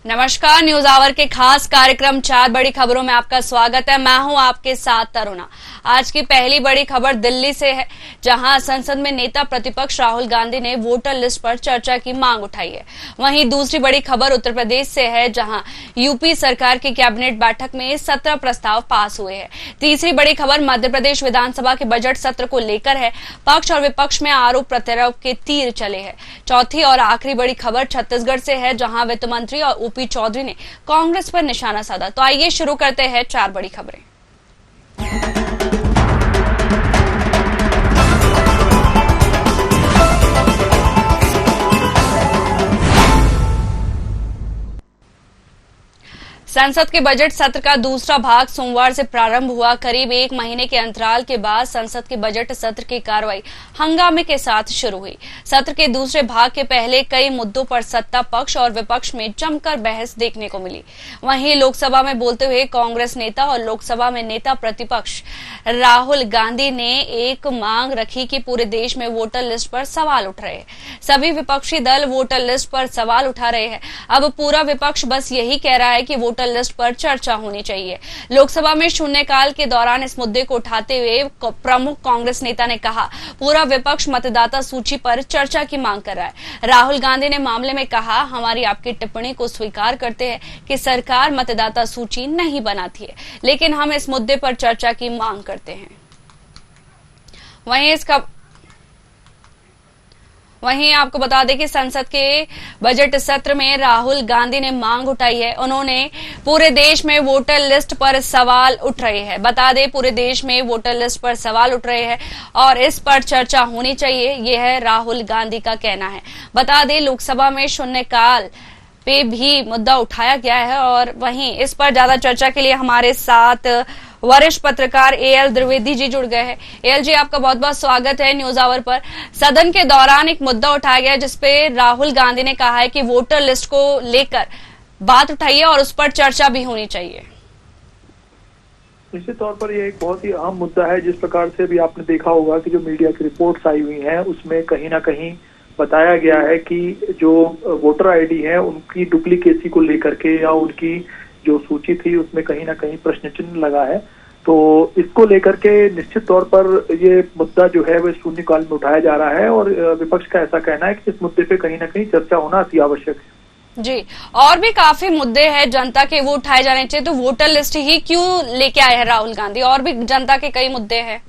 नमस्कार, news our के खास कार्यक्रम 4 बड़ी खबरों में आपका स्वागत है। मैं हूं आपके साथ तरुणा। आज की पहली बड़ी खबर दिल्ली से है, जहां संसद में नेता प्रतिपक्ष राहुल गांधी ने वोटर लिस्ट पर चर्चा की मांग उठाई है। वहीं दूसरी बड़ी खबर उत्तर प्रदेश से है, जहां यूपी सरकार की कैबिनेट बैठक में 17 प्रस्ताव पास हुए हैं। तीसरी बड़ी खबर मध्य प्रदेश विधानसभा के बजट सत्र को लेकर है। पक्ष और विपक्ष में आरोप प्रत्यारोप के तीर चले हैं। चौथी और आखिरी बड़ी खबर छत्तीसगढ़ से है, जहां वित्त मंत्री और ओपी चौधरी ने कांग्रेस पर निशाना साधा। तो आइए शुरू करते हैं 4 बड़ी खबरें। संसद के बजट सत्र का दूसरा भाग सोमवार से प्रारंभ हुआ। करीब 1 महीने के अंतराल के बाद संसद के बजट सत्र की कार्रवाई हंगामे के साथ शुरू हुई। सत्र के दूसरे भाग के पहले कई मुद्दों पर सत्ता पक्ष और विपक्ष में जमकर बहस देखने को मिली। वहीं लोकसभा में बोलते हुए कांग्रेस नेता और लोकसभा में नेता प्रतिपक्ष राहुल गांधी ने एक मांग रखी कि पूरे देश में वोटर लिस्ट पर सवाल उठ रहे हैं। सभी विपक्षी दल वोटर लिस्ट पर सवाल उठा रहे हैं। अब पूरा विपक्ष बस यही कह रहा है कि वोटर लिस्ट पर चर्चा होनी चाहिए। लोकसभा में शून्यकाल के दौरान इस मुद्दे को उठाते हुए प्रमुख कांग्रेस नेता ने कहा, पूरा विपक्ष मतदाता सूची पर चर्चा की मांग कर रहा है। राहुल गांधी ने मामले में कहा, हमारी आपकी टिप्पणी को स्वीकार करते हैं कि सरकार मतदाता सूची नहीं बनाती है, लेकिन हम इस मुद्दे पर चर्चा की मांग करते हैं। वहीं आपको बता दें कि संसद के बजट सत्र में राहुल गांधी ने मांग उठाई है। उन्होंने पूरे देश में वोटर लिस्ट पर सवाल उठ रहे हैं। बता दें, पूरे देश में वोटर लिस्ट पर सवाल उठ रहे हैं और इस पर चर्चा होनी चाहिए, यह है राहुल गांधी का कहना है। बता दें, लोकसभा में शून्यकाल पे भी मुद्दा उठाया गया है और वहीं इस पर ज्यादा चर्चा के लिए हमारे साथ वरिष्ठ पत्रकार एएल द्विवेदी जी जुड़ गए हैं। एएल जी, आपका बहुत बहुत स्वागत है न्यूज आवर पर। सदन के दौरान एक मुद्दा उठाया गया जिसपे राहुल गांधी ने कहा है कि वोटर लिस्ट को लेकर बात उठाइए और उस पर चर्चा भी होनी चाहिए। निश्चित तौर पर यह एक बहुत ही अहम मुद्दा है। जिस प्रकार से भी आपने देखा होगा कि जो मीडिया की रिपोर्ट्स आई हुई हैं, उसमें कहीं ना कहीं बताया गया है कि जो वोटर आईडी है उनकी डुप्लीकेसी को लेकर के या उनकी जो सूची थी उसमें कहीं ना कहीं प्रश्न चिन्ह लगा है। तो इसको लेकर के निश्चित तौर पर ये मुद्दा जो है वह शून्यकाल में उठाया जा रहा है और विपक्ष का ऐसा कहना है कि इस मुद्दे पे कहीं ना कहीं चर्चा होना अति आवश्यक है। जी, और भी काफी मुद्दे हैं जनता के, वो उठाए जाने चाहिए। तो वोटर लिस्ट ही क्यों लेके आए हैं राहुल गांधी? और भी जनता के कई मुद्दे हैं।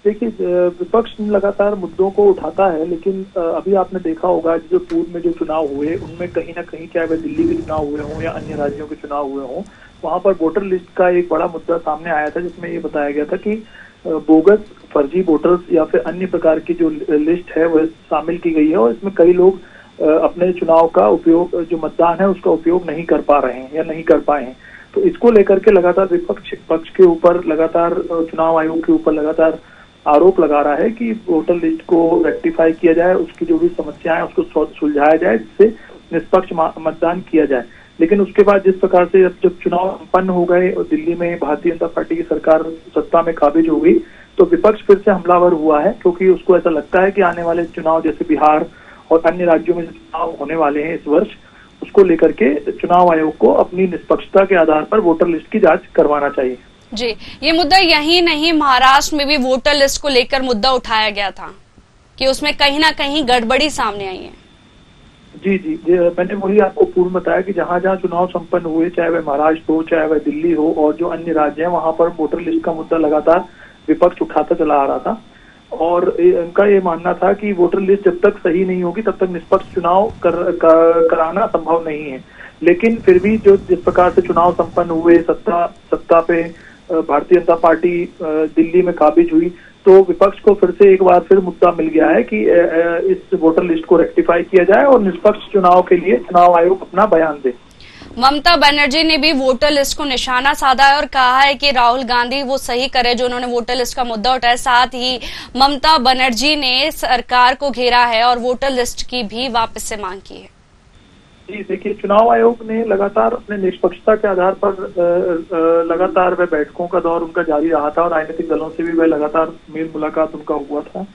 देखिए, विपक्ष लगातार मुद्दों को उठाता है, लेकिन अभी आपने देखा होगा जो पूर्व में जो चुनाव हुए उनमें कहीं ना कहीं, चाहे वह दिल्ली के चुनाव हुए हों या अन्य राज्यों के चुनाव हुए हों, वहां पर वोटर लिस्ट का एक बड़ा मुद्दा सामने आया था, जिसमें ये बताया गया था कि बोगस फर्जी वोटर्स या फिर अन्य प्रकार की जो लिस्ट है वह शामिल की गई है और इसमें कई लोग अपने चुनाव का उपयोग, जो मतदान है उसका उपयोग नहीं कर पा रहे हैं या नहीं कर पाए हैं। तो इसको लेकर के लगातार विपक्ष पक्ष के ऊपर लगातार, चुनाव आयोग के ऊपर लगातार आरोप लगा रहा है कि वोटर लिस्ट को रेक्टिफाई किया जाए, उसकी जो भी समस्याएं उसको सुलझाया जाए, जिससे निष्पक्ष मतदान किया जाए। लेकिन उसके बाद जिस प्रकार से जब चुनाव संपन्न हो गए और दिल्ली में भारतीय जनता पार्टी की सरकार सत्ता में काबिज हो गई, तो विपक्ष फिर से हमलावर हुआ है, क्योंकि उसको ऐसा लगता है कि आने वाले चुनाव, जैसे बिहार और अन्य राज्यों में चुनाव होने वाले हैं इस वर्ष, उसको लेकर के चुनाव आयोग को अपनी निष्पक्षता के आधार पर वोटर लिस्ट की जांच करवाना चाहिए। जी, ये मुद्दा यही नहीं, महाराष्ट्र में भी वोटर लिस्ट को लेकर मुद्दा उठाया गया था कि उसमें कहीं ना कहीं गड़बड़ी सामने आई है। जी, मैंने वही आपको पूर्व बताया कि जहां जहां चुनाव संपन्न हुए, चाहे वह महाराष्ट्र हो, चाहे वह दिल्ली हो और जो अन्य राज्य हैं, वहां पर वोटर लिस्ट का मुद्दा लगातार विपक्ष उठाता चला आ रहा था और इनका ये मानना था कि वोटर लिस्ट जब तक सही नहीं होगी तब तक निष्पक्ष चुनाव कराना संभव नहीं है। लेकिन फिर भी जो जिस प्रकार से चुनाव संपन्न हुए, सत्ता पे भारतीय जनता पार्टी दिल्ली में काबिज हुई, तो विपक्ष को फिर से एक बार फिर मुद्दा मिल गया है कि इस वोटर लिस्ट को रेक्टिफाई किया जाए और निष्पक्ष चुनाव के लिए चुनाव आयोग अपना बयान दे। ममता बनर्जी ने भी वोटर लिस्ट को निशाना साधा है और कहा है कि राहुल गांधी वो सही करे जो उन्होंने वोटर लिस्ट का मुद्दा उठाया। साथ ही ममता बनर्जी ने सरकार को घेरा है और वोटर लिस्ट की भी वापस से मांग की है। जी, देखिए, चुनाव आयोग ने लगातार अपने निष्पक्षता के आधार पर लगातार वह बैठकों का दौर उनका जारी रहा था और राजनीतिक दलों से भी वह लगातार मेल मुलाकात उनका हुआ था।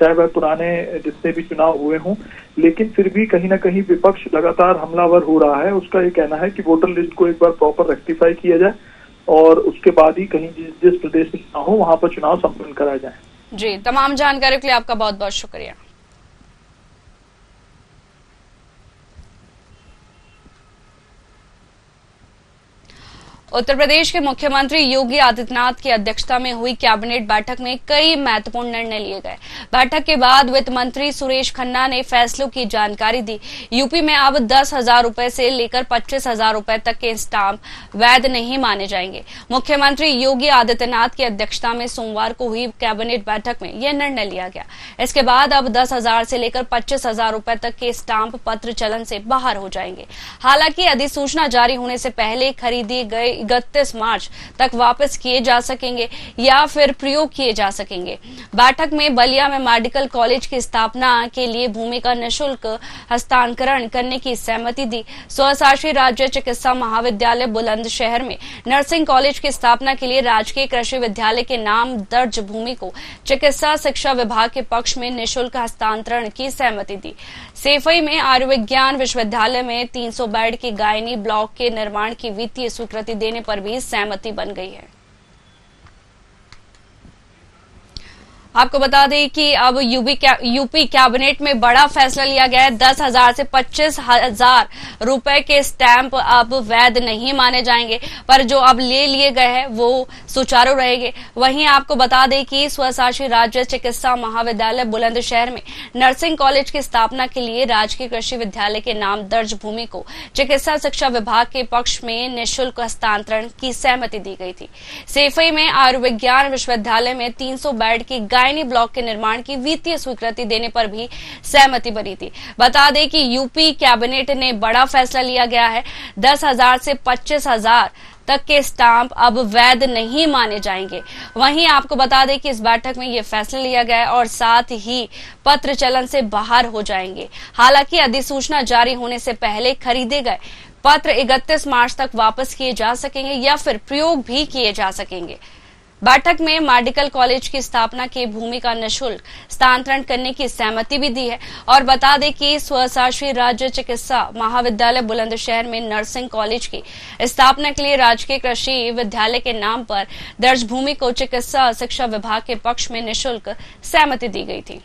चाहे वह पुराने जितने भी चुनाव हुए हों, लेकिन फिर भी कहीं ना कहीं विपक्ष लगातार हमलावर हो रहा है। उसका ये कहना है कि वोटर लिस्ट को एक बार प्रॉपर रेक्टिफाई किया जाए और उसके बाद ही कहीं जिस प्रदेश में चुनाव हो वहां पर चुनाव संपन्न कराया जाए। जी, तमाम जानकारी के लिए आपका बहुत बहुत शुक्रिया। उत्तर प्रदेश के मुख्यमंत्री योगी आदित्यनाथ की अध्यक्षता में हुई कैबिनेट बैठक में कई महत्वपूर्ण निर्णय लिए गए। बैठक के बाद वित्त मंत्री सुरेश खन्ना ने फैसलों की जानकारी दी। यूपी में अब 10,000 रुपए से लेकर 25,000 रुपए तक के स्टाम्प वैध नहीं माने जाएंगे। मुख्यमंत्री योगी आदित्यनाथ की अध्यक्षता में सोमवार को हुई कैबिनेट बैठक में यह निर्णय लिया गया। इसके बाद अब 10,000 से लेकर 25,000 रुपए तक के स्टाम्प पत्र चलन से बाहर हो जाएंगे। हालांकि अधिसूचना जारी होने से पहले खरीदे गए 31 मार्च तक वापस किए जा सकेंगे या फिर प्रयोग किए जा सकेंगे। बैठक में बलिया में मेडिकल कॉलेज की स्थापना के लिए भूमि का निःशुल्क हस्तांतरण करने की सहमति दी। स्वशासी राज्य चिकित्सा महाविद्यालय बुलंदशहर में नर्सिंग कॉलेज की स्थापना के लिए राजकीय कृषि विद्यालय के नाम दर्ज भूमि को चिकित्सा शिक्षा विभाग के पक्ष में निःशुल्क हस्तांतरण की सहमति दी। सेफई में आयुर्विज्ञान विश्वविद्यालय में 300 बेड के गायनी ब्लॉक के निर्माण की वित्तीय स्वीकृति देने पर भी सहमति बन गई है। आपको बता दें कि अब यूपी कैबिनेट में बड़ा फैसला लिया गया है। 10,000 से 25,000 रुपए के स्टैंप अब वैध नहीं माने जाएंगे, पर जो अब ले लिए गए हैं वो सुचारू रहेंगे। वहीं आपको बता दें कि स्वशासी राज्य चिकित्सा महाविद्यालय बुलंदशहर में नर्सिंग कॉलेज की स्थापना के लिए राजकीय कृषि विद्यालय के नाम दर्ज भूमि को चिकित्सा शिक्षा विभाग के पक्ष में निःशुल्क हस्तांतरण की सहमति दी गई थी। सेफई में आयुर्विज्ञान विश्वविद्यालय में 300 बेड की गायनी ब्लॉक के निर्माण की वित्तीय स्वीकृति देने पर भी सहमति बनी थी। बता दें कि यूपी कैबिनेट ने बड़ा फैसला लिया गया है। 10,000 से 25,000 तक के स्टाम्प अब वैध नहीं माने जाएंगे। वहीं आपको बता दें कि इस बैठक में यह फैसला लिया गया है और साथ ही पत्र चलन से बाहर हो जाएंगे। हालांकि अधिसूचना जारी होने से पहले खरीदे गए पत्र 31 मार्च तक वापस किए जा सकेंगे या फिर प्रयोग भी किए जा सकेंगे। बैठक में मेडिकल कॉलेज की स्थापना की भूमि का निःशुल्क हस्तांतरण करने की सहमति भी दी है। और बता दें कि स्वशासी राज्य चिकित्सा महाविद्यालय बुलंदशहर में नर्सिंग कॉलेज की स्थापना के लिए राजकीय कृषि विद्यालय के नाम पर दर्ज भूमि को चिकित्सा शिक्षा विभाग के पक्ष में निःशुल्क सहमति दी गई थी।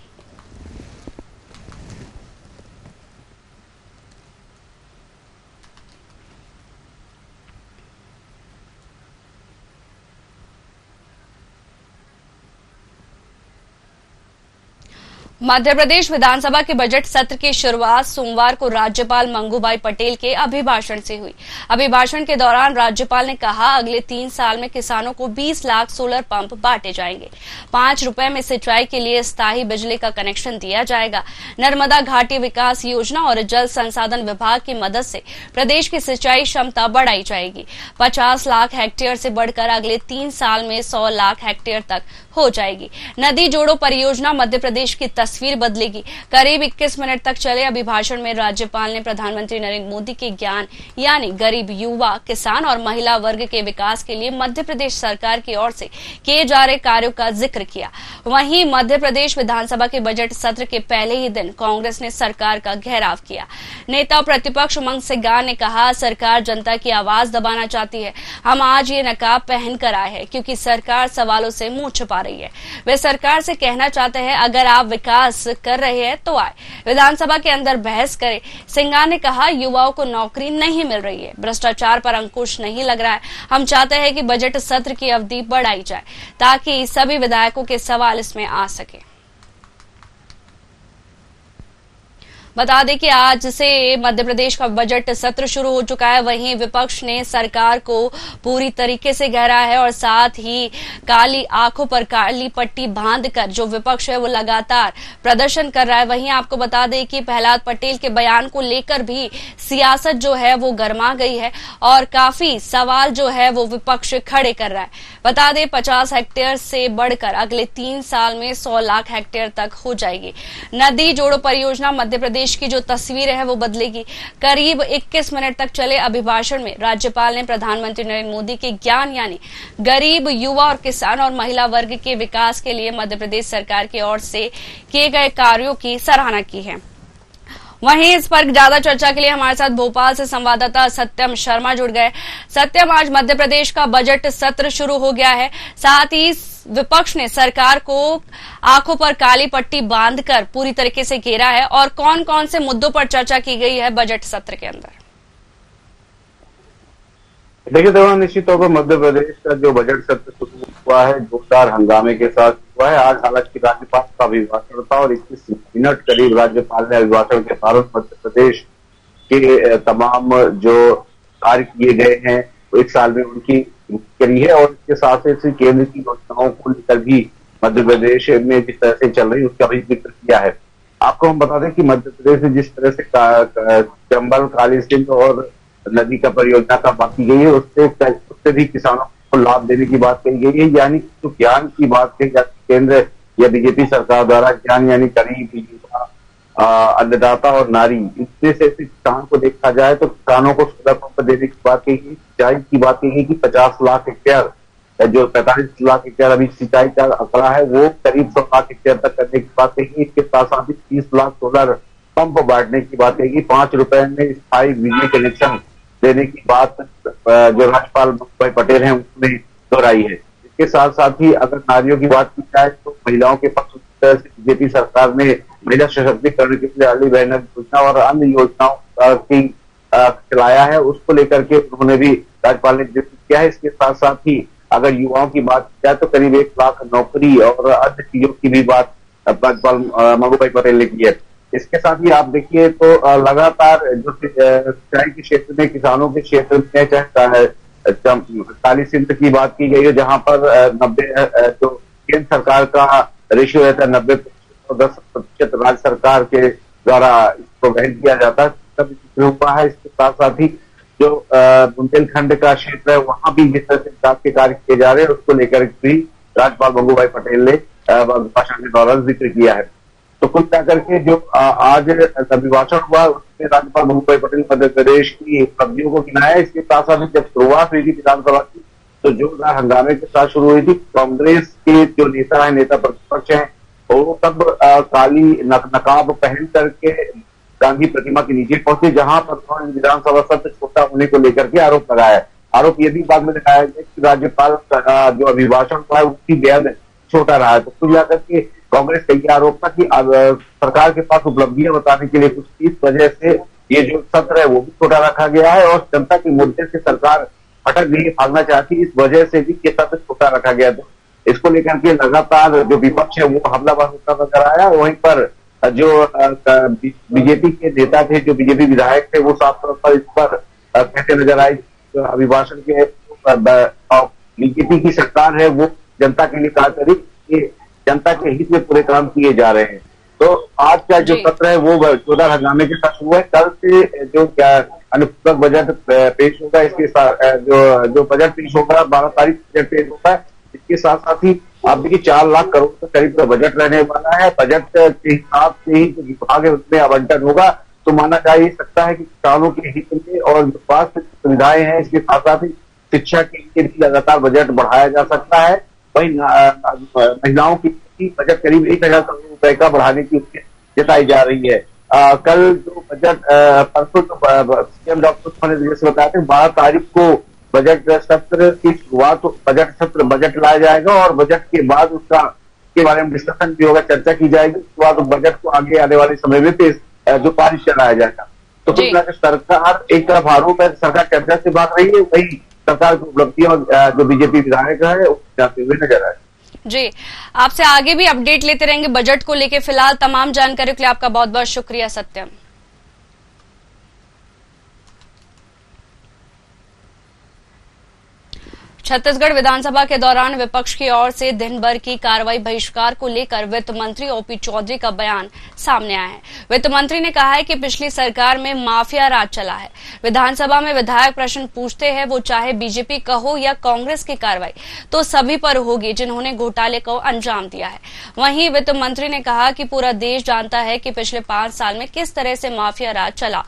मध्य प्रदेश विधानसभा के बजट सत्र की शुरुआत सोमवार को राज्यपाल मंगूभाई पटेल के अभिभाषण से हुई। अभिभाषण के दौरान राज्यपाल ने कहा, अगले 3 साल में किसानों को 20 लाख सोलर पंप बांटे जाएंगे। 5 रुपए में सिंचाई के लिए स्थायी बिजली का कनेक्शन दिया जाएगा। नर्मदा घाटी विकास योजना और जल संसाधन विभाग की मदद से प्रदेश की सिंचाई क्षमता बढ़ाई जाएगी। 50 लाख हेक्टेयर से बढ़कर अगले 3 साल में 100 लाख हेक्टेयर तक हो जाएगी। नदी जोड़ो परियोजना मध्य प्रदेश की तस्वीर बदलेगी। करीब 21 मिनट तक चले अभिभाषण में राज्यपाल ने प्रधानमंत्री नरेंद्र मोदी के ज्ञान यानी गरीब, युवा, किसान और महिला वर्ग के विकास के लिए मध्य प्रदेश सरकार की ओर से किए जा रहे कार्यों का जिक्र किया। वहीं मध्य प्रदेश विधानसभा के बजट सत्र के पहले ही दिन कांग्रेस ने सरकार का घेराव किया। नेता प्रतिपक्ष उमंग सिंगार ने कहा, सरकार जनता की आवाज दबाना चाहती है। हम आज ये नकाब पहन कर आए हैं क्योंकि सरकार सवालों से मुंह छुपा रही है। वे सरकार से कहना चाहते हैं, अगर आप विकास कर रहे हैं तो आए, विधानसभा के अंदर बहस करें। सिंगार ने कहा, युवाओं को नौकरी नहीं मिल रही है, भ्रष्टाचार पर अंकुश नहीं लग रहा है। हम चाहते हैं कि बजट सत्र की अवधि बढ़ाई जाए ताकि सभी विधायकों के सवाल इसमें आ सके। बता दें कि आज से मध्य प्रदेश का बजट सत्र शुरू हो चुका है। वहीं विपक्ष ने सरकार को पूरी तरीके से घेरा है और साथ ही काली आंखों पर काली पट्टी बांधकर जो विपक्ष है वो लगातार प्रदर्शन कर रहा है। वहीं आपको बता दें कि प्रहलाद पटेल के बयान को लेकर भी सियासत जो है वो गर्मा गई है और काफी सवाल जो है वो विपक्ष खड़े कर रहा है। बता दें 50 हेक्टेयर से बढ़कर अगले 3 साल में 100 लाख हेक्टेयर तक हो जाएगी। नदी जोड़ो परियोजना मध्य प्रदेश देश की जो तस्वीर है वो बदलेगी। करीब 21 मिनट तक चले अभिभाषण में राज्यपाल ने प्रधानमंत्री नरेंद्र मोदी के ज्ञान यानी गरीब, युवा और किसान और महिला वर्ग के विकास के लिए मध्य प्रदेश सरकार की ओर से किए गए कार्यों की सराहना की है। वहीं इस पर ज्यादा चर्चा के लिए हमारे साथ भोपाल से संवाददाता सत्यम शर्मा जुड़ गए। सत्यम, आज मध्य प्रदेश का बजट सत्र शुरू हो गया है, साथ ही विपक्ष ने सरकार को आंखों पर काली पट्टी बांधकर पूरी तरीके से घेरा है और कौन कौन से मुद्दों पर चर्चा की गई है बजट सत्र के अंदर? देखिए देवान, निश्चित तौर पर मध्य प्रदेश का जो बजट सत्र शुरू हुआ है जोरदार हंगामे के साथ हुआ है। आज हालांकि राज्यपाल का अभिभाषण था और 21 मिनट करीब राज्यपाल ने अभिभाषण के दौरान मध्य प्रदेश के तमाम जो कार्य किए गए हैं वो एक साल में उनकी करी है और इसके साथ ही केंद्र की योजनाओं को लेकर भी मध्य प्रदेश में जिस तरह से चल रही है उसका भी जिक्र किया है। आपको हम बता दें कि मध्य प्रदेश में जिस तरह से चंबल, काली सिंध और नदी का परियोजना का बात की गई है उससे भी किसानों को लाभ देने की बात कही गई है। यानी जो ज्ञान की बात कही जाती है केंद्र या बीजेपी सरकार द्वारा, ज्ञान यानी गरीब, युवा, अन्नदाता और नारी, इसमें से किसान को देखा जाए तो किसानों को सोलर पंप देने की बात कही गई। सिंचाई की बात कही गई कि 50 लाख हेक्टेयर, जो 45 लाख हेक्टेयर अभी सिंचाई का आंकड़ा है वो करीब 100 लाख हेक्टेयर तक करने की बात कही गई। इसके साथ साथ ही 30 लाख सोलर पंप बांटने की बात कही गई। 5 रुपए में स्थायी बिजली कनेक्शन देने की बात जो राज्यपाल भाई पटेल हैं उन्होंने दोहराई है। इसके साथ साथ ही अगर नारियों की बात की जाए तो महिलाओं के पक्ष से बीजेपी सरकार ने महिला सशक्तिकरण के लिए अली बहन योजना और अन्य योजनाओं की चलाया है, उसको लेकर के उन्होंने भी राज्यपाल ने जिक्र किया है। इसके साथ साथ ही अगर युवाओं की बात की जाए तो करीब 1 लाख नौकरी और अन्य चीजों की भी बात राज्यपाल महबूब भाई पटेल ने की है। इसके साथ ही आप देखिए तो लगातार जो सिंचाई के क्षेत्र में, किसानों के क्षेत्र में, चाहे काली सिंध की बात की गई है जहां पर 90 जो केंद्र सरकार का रेशियो रहता है 90% और 10% राज्य सरकार के द्वारा इसको वहन किया जाता है, तब हुआ है। इसके साथ साथ ही जो बुंदेलखंड का क्षेत्र है वहां भी जिस तरह से विकास के कार्य किए जा रहे हैं उसको लेकर भी राज्यपाल महबूब भाई पटेल ने भाषण के दौरान जिक्र किया है। तो कुल मिलाकर के जो आज अभिभाषण हुआ उसमें राज्यपाल महबूब भाई पटेल मध्य प्रदेश की उपलब्धियों को गिनाया। इसके साथ साथ जब शुरुआत हुई थी विधानसभा की तो जोरदार हंगामे के साथ शुरू हुई थी। कांग्रेस के जो नेता है, नेता प्रतिपक्ष हैं, वो तब काली नकाब पहन करके गांधी प्रतिमा के नीचे पहुंचे जहां पर उन्होंने विधानसभा सत्र छोटा होने को लेकर के आरोप लगाया। आरोप ये भी बाद में लगाया गया कि राज्यपाल का जो अभिभाषण था उसकी बेहद छोटा रहा है। तो कुल मिलाकर के कांग्रेस का ये आरोप था कि सरकार के पास उपलब्धियां बताने के लिए कुछ, इस वजह से ये जो सत्र है वो भी छोटा रखा गया है और जनता के मुद्दे से सरकार भटक नहीं भागना चाहती, इस वजह से भी ये सत्र छोटा रखा गया। तो इसको लेकर के लगातार जो विपक्ष है वो हमलावर होता नजर आया। वहीं पर जो बीजेपी के नेता थे, जो बीजेपी विधायक थे, वो साफ तौर पर इस पर कहते नजर आए अभिभाषण के बीजेपी की सरकार है वो जनता के लिए कार्य करी, कि जनता के हित में पूरे काम किए जा रहे हैं। तो आज का जो सत्र है वो जोरदार हंगामे के साथ हुआ है। कल से जो अनुपूरक बजट पेश होगा, इसके साथ जो बजट पेश होगा 12 तारीख बजट पेश होगा। इसके साथ साथ ही आप देखिए 4 लाख करोड़ के करीब का बजट रहने वाला है। बजट के हिसाब से ही जो विभाग है उसमें आवंटन होगा तो माना जा ही सकता है कि किसानों के हित में और स्वास्थ्य सुविधाएं हैं, इसके साथ साथ ही शिक्षा के लिए भी लगातार बजट बढ़ाया जा सकता है। वही महिलाओं की बजट करीब 1000 करोड़ रुपए का बढ़ाने की जताई जा रही है। कल जो बजट परसों सीएम डॉक्टर ने जैसे बताया था 12 तारीख को बजट सत्र की शुरुआत, बजट लाया जाएगा और बजट के बाद उसका के बारे में डिस्कशन भी होगा, चर्चा की जाएगी। उसके बाद बजट को आगे आने वाले समय में जो पारित कराया जाएगा। तो कुल मिलाकर सरकार एक तरफ आरोप है, सरकार चर्चा से भाग रही है, वही सरकार की उपलब्धियों जो बीजेपी विधायक है वो जाते हुए नजर आए। जी, आपसे आगे भी अपडेट लेते रहेंगे बजट को लेके। फिलहाल तमाम जानकारी के लिए आपका बहुत बहुत शुक्रिया सत्यम। छत्तीसगढ़ विधानसभा के दौरान विपक्ष की ओर से दिन भर की कार्रवाई बहिष्कार को लेकर वित्त मंत्री ओपी चौधरी का बयान सामने आया है। वित्त मंत्री ने कहा है कि पिछली सरकार में माफिया राज चला है। विधानसभा में विधायक प्रश्न पूछते हैं, वो चाहे बीजेपी का हो या कांग्रेस की कार्रवाई तो सभी पर होगी जिन्होंने घोटाले को अंजाम दिया है। वहीं वित्त मंत्री ने कहा कि पूरा देश जानता है कि पिछले 5 साल में किस तरह से माफिया राज चला,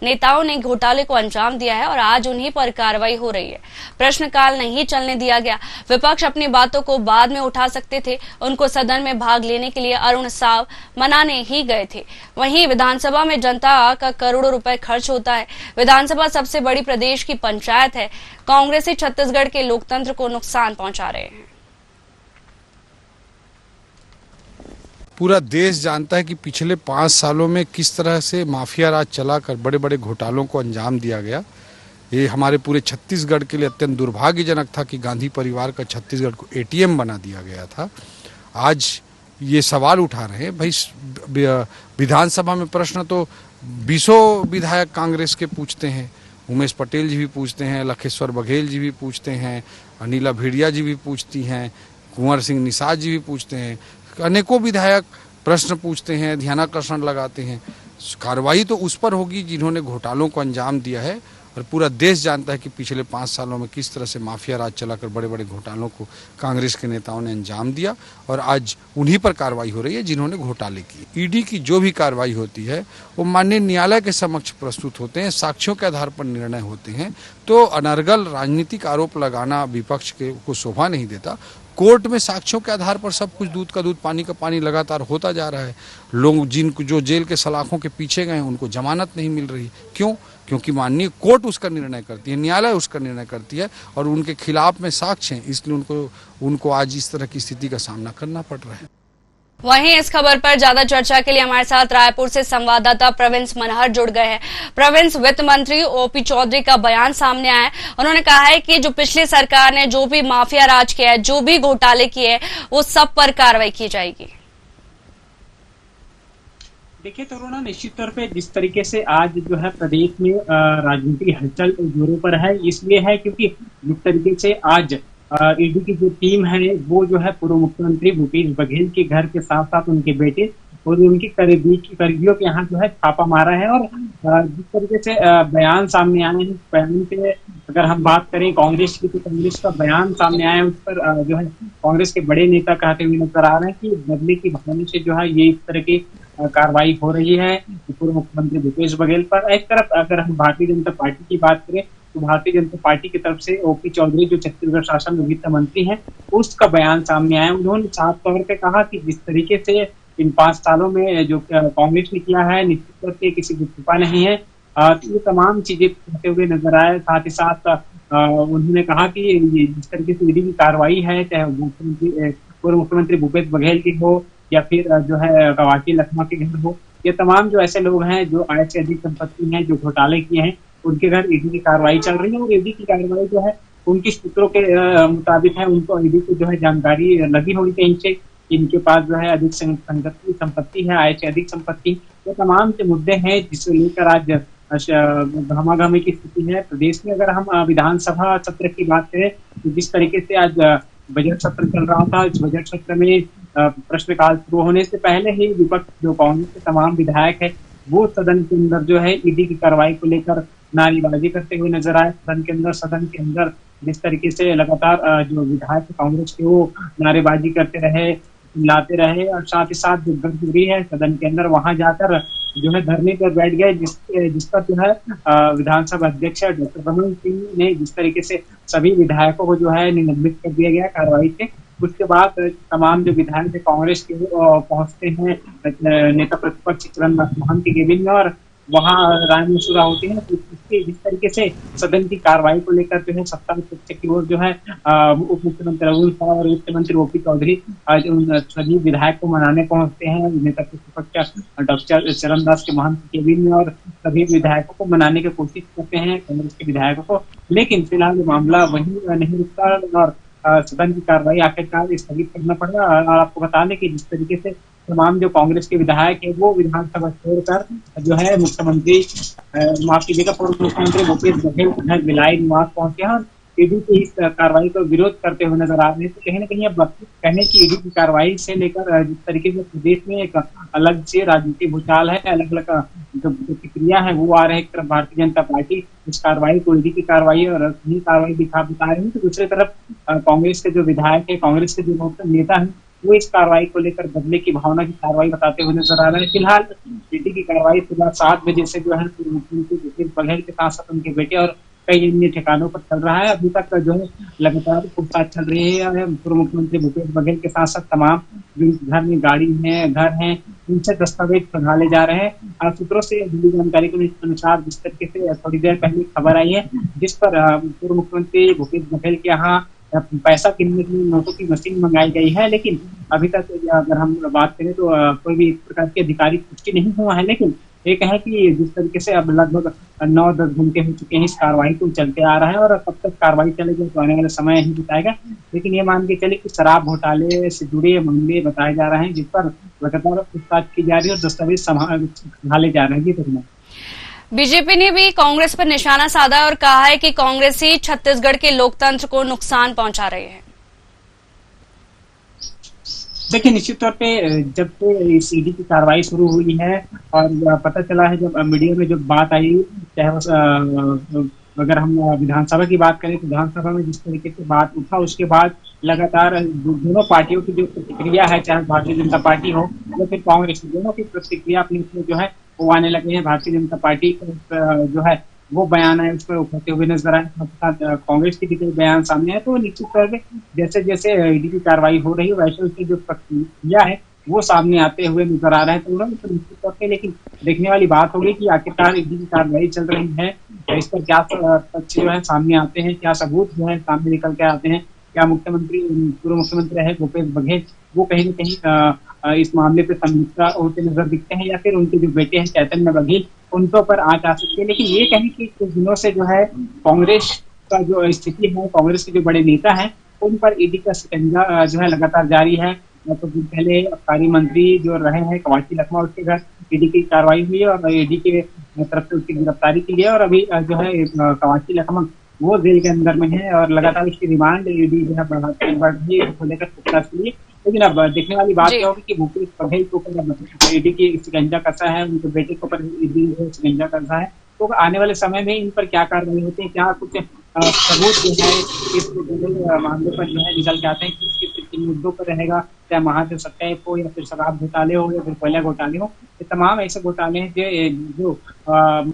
नेताओं ने घोटाले को अंजाम दिया है और आज उन्हीं पर कार्रवाई हो रही है। प्रश्नकाल नहीं चलने दिया गया। विपक्ष अपनी बातों को बाद में उठा सकते थे, उनको सदन में भाग लेने के लिए अरुण साव मनाने ही गए थे। वहीं विधानसभा में जनता का करोड़ों रुपए खर्च होता है। विधानसभा सबसे बड़ी प्रदेश की पंचायत है। कांग्रेसी छत्तीसगढ़ के लोकतंत्र को नुकसान पहुंचा रहे हैं। पूरा देश जानता है कि पिछले 5 सालों में किस तरह से माफिया राज चलाकर बड़े बड़े घोटालों को अंजाम दिया गया। ये हमारे पूरे छत्तीसगढ़ के लिए अत्यंत दुर्भाग्यजनक था कि गांधी परिवार का छत्तीसगढ़ को एटीएम बना दिया गया था। आज ये सवाल उठा रहे हैं, भाई विधानसभा में प्रश्न तो 20 विधायक कांग्रेस के पूछते हैं, उमेश पटेल जी भी पूछते हैं, लखेश्वर बघेल जी भी पूछते हैं, अनिला भेड़िया जी भी पूछती हैं, कुंवर सिंह निषाद जी भी पूछते हैं, अनेकों विधायक प्रश्न पूछते हैं, ध्यानाकर्षण लगाते हैं। कार्रवाई तो उस पर होगी जिन्होंने घोटालों को अंजाम दिया है और पूरा देश जानता है कि पिछले 5 सालों में किस तरह से माफिया राज चलाकर बड़े बड़े घोटालों को कांग्रेस के नेताओं ने अंजाम दिया और आज उन्हीं पर कार्रवाई हो रही है जिन्होंने घोटाले किए। ईडी की जो भी कार्रवाई होती है वो माननीय न्यायालय के समक्ष प्रस्तुत होते हैं, साक्ष्यों के आधार पर निर्णय होते हैं। तो अनर्गल राजनीतिक आरोप लगाना विपक्ष को शोभा नहीं देता। कोर्ट में साक्ष्यों के आधार पर सब कुछ दूध का दूध पानी का पानी लगातार होता जा रहा है। लोग जिनको जो जेल के सलाखों के पीछे गए उनको जमानत नहीं मिल रही। क्यों? क्योंकि माननीय कोर्ट उसका निर्णय करती है, न्यायालय उसका निर्णय करती है और उनके खिलाफ में साक्ष्य हैं, इसलिए उनको आज इस तरह की स्थिति का सामना करना पड़ रहा है। वहीं इस खबर पर ज्यादा चर्चा के लिए हमारे साथ रायपुर से संवाददाता प्रविंस मनहर जुड़ गए हैं। प्रविंस, वित्त मंत्री ओपी चौधरी का बयान सामने आया है। उन्होंने कहा है कि जो पिछली सरकार ने जो भी माफिया राज किया है, जो भी घोटाले किए हैं, वो सब पर कार्रवाई की जाएगी। देखिए तरुणा, निश्चित तौर पे जिस तरीके से आज जो है प्रदेश में राजनीतिक हलचल जोरों पर है, इसलिए है क्योंकि जिस तरीके से आज ईडी की जो टीम है वो जो है पूर्व मुख्यमंत्री भूपेश बघेल के घर के साथ साथ उनके बेटे और उनकी करीबियों के यहाँ जो है छापा मारा है। और जिस तरीके से बयान सामने आए हैं, बयान पे अगर हम बात करें कांग्रेस की, तो कांग्रेस का बयान सामने आया है, उस पर जो है कांग्रेस के बड़े नेता कहते हुए नजर आ रहे हैं कि बदले की भावना से जो है ये इस तरह की कार्रवाई हो रही है पूर्व मुख्यमंत्री भूपेश बघेल पर। एक तरफ अगर हम भारतीय जनता पार्टी की बात करें तो भारतीय जनता पार्टी की तरफ से ओपी चौधरी जो छत्तीसगढ़ शासन में वित्त मंत्री हैं, उसका बयान सामने आया। उन्होंने साफ तौर पे कहा कि जिस तरीके से इन 5 सालों में जो कांग्रेस ने किया है, निश्चित तौर पे किसी को छुपा नहीं है। तो ये तमाम चीजें कहते हुए नजर आए। साथ ही साथ उन्होंने कहा कि ये जिस तरीके से ईडी की कार्रवाई है, चाहे पूर्व मुख्यमंत्री भूपेश बघेल की हो या फिर जो है कवासी लखमा के घर हो, ये तमाम जो ऐसे लोग हैं जो आय से अधिक संपत्ति है, जो घोटाले किए हैं, उनके घर ईडी की कार्रवाई चल रही है। और ईडी की कार्रवाई जो है उनकी सूत्रों के मुताबिक है, उनको ईडी को जो है जानकारी लगी हुई कहीं से, इनके पास जो है अधिक संपत्ति है, आय से अधिक संपत्ति। ये तमाम से मुद्दे हैं जिसे लेकर आज घमाघमी की स्थिति है प्रदेश में। अगर हम विधानसभा सत्र की बात करें तो जिस तरीके से आज बजट सत्र चल रहा था, इस बजट सत्र में प्रश्नकाल शुरू होने से पहले ही विपक्ष जो कांग्रेस के तमाम विधायक है वो सदन के अंदर जो है ईडी की कार्रवाई को लेकर नारेबाजी करते हुए नजर आए। सदन के अंदर जिस तरीके से लगातार जो विधायक कांग्रेस के वो नारेबाजी करते रहे, लाते रहे और साथ ही साथ जो गर्जरी है सदन के अंदर, वहां जाकर जो है धरने पर बैठ गए, जिस पर जो है विधानसभा अध्यक्ष डॉक्टर रमन सिंह ने जिस तरीके से सभी विधायकों को जो है निलंबित कर दिया गया कार्रवाई से। उसके बाद तमाम जो विधायक कांग्रेस के पहुंचते हैं नेता प्रतिपक्ष चरणदास महंत के केबिन में और वहां राय मशुरा होती है। तो जिस तरीके से सदन की कार्रवाई को लेकर जो है सत्ता विपक्ष की ओर जो है उप मुख्यमंत्री अरुण साव और वित्त मंत्री ओपी चौधरी आज उन सभी विधायक को मनाने पहुंचते हैं नेता प्रतिपक्ष डॉक्टर चरणदास के महंत के केबिन में और सभी विधायकों को मनाने की कोशिश करते हैं कांग्रेस के विधायकों को। लेकिन फिलहाल मामला वहीं नहीं रुकता और सदन की कार्रवाई आखिरकार स्थगित करना पड़ा। और आपको बता दें कि जिस तरीके से तमाम जो कांग्रेस के विधायक है वो विधानसभा छोड़कर जो है मुख्यमंत्री माफ कीजिएगा पूर्व मुख्यमंत्री भूपेश बघेल के घर भिलाई निवास पहुंचे हैं। ईडी की इस कार्रवाई का विरोध करते हुए नजर आ रहे हैं। तो कहीं ना कहीं अब कहने की ईडी की कार्रवाई से लेकर जिस तरीके से प्रदेश में एक अलग से राजनीतिक भूचाल है, अलग अलग जो प्रतिक्रिया है वो आ रहे हैं। एक तरफ भारतीय जनता पार्टी इस कार्रवाई को ईडी की कार्रवाई और ये कार्रवाई बता रही है, तो दूसरी तरफ कांग्रेस के जो विधायक है, कांग्रेस के जो नेता है, वो इस कार्रवाई को लेकर बदले की भावना की कार्रवाई बताते हुए नजर आ रहे हैं। फिलहाल ईडी की कार्रवाई सुबह 7 बजे से जो है पूर्व मुख्यमंत्री भूपेश बघेल के साथ साथ उनके बेटे और कई अन्य ठिकानों पर चल रहा है। अभी तक जो है लगातार पूछताछ चल रही है। पूर्व मुख्यमंत्री भूपेश बघेल के साथ साथ तमाम जो घर में गाड़ी है, घर है, उनसे दस्तावेज खंगाले जा रहे हैं। सूत्रों से मिली जानकारी के अनुसार जिस तरीके से थोड़ी देर पहले खबर आई है, जिस पर पूर्व मुख्यमंत्री भूपेश बघेल के यहाँ पैसा गिनने के लिए नोटों की मशीन मंगाई गई है, लेकिन अभी तक अगर हम बात करें तो कोई भी इस प्रकार की आधिकारिक पुष्टि नहीं हुआ है। लेकिन एक है कि जिस तरीके से अब लगभग 9-10 घंटे हो चुके हैं इस कार्रवाई को चलते आ रहा है, और कब तक कार्रवाई चलेगी तो आने वाला समय ही बताएगा। लेकिन ये मान के चले कि शराब घोटाले से जुड़े मामले बताए जा रहे हैं, जिस पर लगातार पूछताछ की जा रही है और दस्तावेज संभाले जा रहे हैं। बीजेपी ने भी कांग्रेस पर निशाना साधा और कहा है कि कांग्रेसी छत्तीसगढ़ के लोकतंत्र को नुकसान पहुंचा रहे हैं। देखिए, निश्चित तौर पे जब से इस ईडी की कार्रवाई शुरू हुई है और पता चला है, जब मीडिया में जब बात आई, चाहे अगर हम विधानसभा की बात करें तो विधानसभा में जिस तरीके से बात उठा, उसके बाद लगातार दोनों पार्टियों की जो प्रतिक्रिया है, चाहे भारतीय जनता पार्टी हो या फिर कांग्रेस, दोनों की प्रतिक्रिया अपनी जो है वो आने लगे हैं। भारतीय जनता पार्टी जो है वो बयान है उस पर उठाते हुए नजर आए, कांग्रेस की भी कई बयान सामने आए। तो निश्चित तौर पर जैसे जैसे ईडी की कार्रवाई हो रही है वैसे उसकी जो प्रक्रिया है वो सामने आते हुए नजर आ रहे हैं। तो उन्होंने तो निश्चित तौर पर, लेकिन देखने वाली बात होगी कि आखिरकार ईडी की कार्रवाई चल रही है, इस पर क्या तथ्य जो है सामने आते हैं, क्या सबूत जो है सामने निकल के आते हैं, क्या पूर्व मुख्यमंत्री है भूपेश बघेल वो कहीं न कहीं इस मामले पे संलिप्त होते नजर दिखते हैं, या फिर उनके जो बेटे हैं चैतन्य बघेल उनको पर आंच आ सकती है। लेकिन ये कहें कि कुछ दिनों से जो है कांग्रेस का जो स्थिति है, कांग्रेस के जो बड़े नेता हैं उन पर ईडी का शिकंजा जो है लगातार जारी है। तो पहले आबकारी मंत्री जो रहे हैं कवासी लखमा, उसके घर ईडी की कार्रवाई हुई और ईडी के तरफ से उसकी गिरफ्तारी की है, और अभी जो है कवासी लखमा वो जेल के अंदर में है और लगातार उसकी रिमांड ईडी जो है बढ़ रही है को लेकर पूछताछ के लिए। लेकिन अब देखने वाली बात क्या होगी कि भूपेश बघेल को ईडी की शिकंजा कसा है, उनके बेटे को पर ईडी शिकंजा कसा है, तो आने वाले समय में इन पर क्या कार्रवाई होती है, क्या कुछ सबूत जो है इस मामले पर जो है निकल के आते हैं, किन मुद्दों पर रहेगा, चाहे महाजन सत्याग्रह हो या फिर शराब घोटाले हो या फिर कोयला घोटाले हो, ये तमाम ऐसे घोटाले हैं जो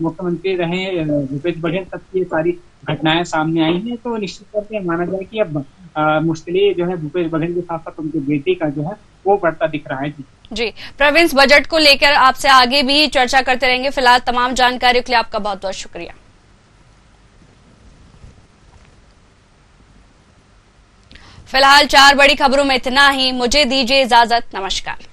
मुख्यमंत्री रहे भूपेश बघेल तक की ये सारी घटनाएं सामने आई हैं। तो निश्चित तौर पर माना जाए कि अब मुश्किलें जो है भूपेश बघेल के साथ साथ उनके बेटे का जो है वो बढ़ता दिख रहा है। जी प्रवीण, बजट को लेकर आपसे आगे भी चर्चा करते रहेंगे। फिलहाल तमाम जानकारी के लिए आपका बहुत बहुत शुक्रिया। फिलहाल 4 बड़ी खबरों में इतना ही। मुझे दीजिए इजाजत। नमस्कार।